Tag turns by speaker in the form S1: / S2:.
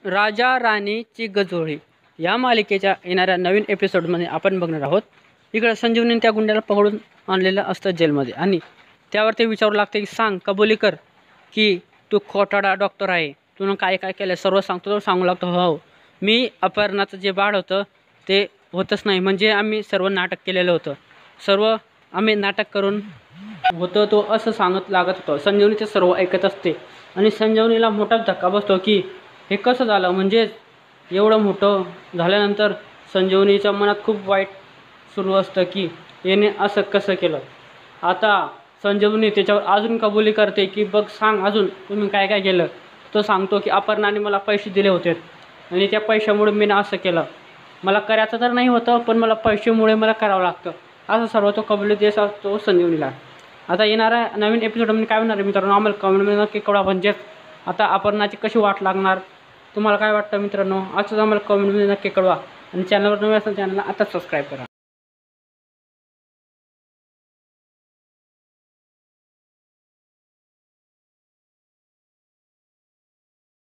S1: राजा राणीची गजोळी या मालिकेच्या येणाऱ्या नवीन एपिसोडमध्ये आपण बघणार आहोत। इकडे संजीवनी त्या गुंड्याला पकडून आणलेलं असतं जेलमध्ये आणि त्यावर ते विचारू लागते की सांग कबुली कर की तू खोटाडा डॉक्टर आहे, तू काय काय केलं सर्व सांगतो। तो सांगू लागतो हो मी अपहरणाचं जे बाळ होतं ते होतच नाही, म्हणजे आम्ही सर्व नाटक केलेलं होतं, सर्व आम्ही नाटक करून होतं तो असं सांगत लागत होतं। संजीवनी ते सर्व ऐकत असते आणि संजीवनीला मोठा धक्का बसतो की हे कसं झालं, म्हणजे एवढं मोठं झाल्यानंतर संजीवनीच्या मनात खूप वाईट सुरू असतं की याने असं कसं केलं। आता संजीवनी त्याच्यावर अजून कबुली करते की बघ सांग अजून तुम्ही काय काय केलं। तो सांगतो की अपहरणाने मला पैसे दिले होते आणि त्या पैशामुळे मी असं केलं, मला करायचं तर नाही होतं पण मला पैशामुळे मला करावं लागतं, असं सर्व तो कबुली देत असतो संजीवनीला। आता येणाऱ्या नवीन एपिसोडमध्ये काय होणार आहे मित्रांनो, आम्हाला कमेंटमध्ये नक्की कळवा। म्हणजेच आता अपहरणाची कशी वाट लागणार, तुम्हाला काय वाटतं मित्रांनो, असंच आम्हाला कमेंटमध्ये नक्की कळवा आणि चॅनलवर नवीन असेल चॅनलला आता सबस्क्राईब करा।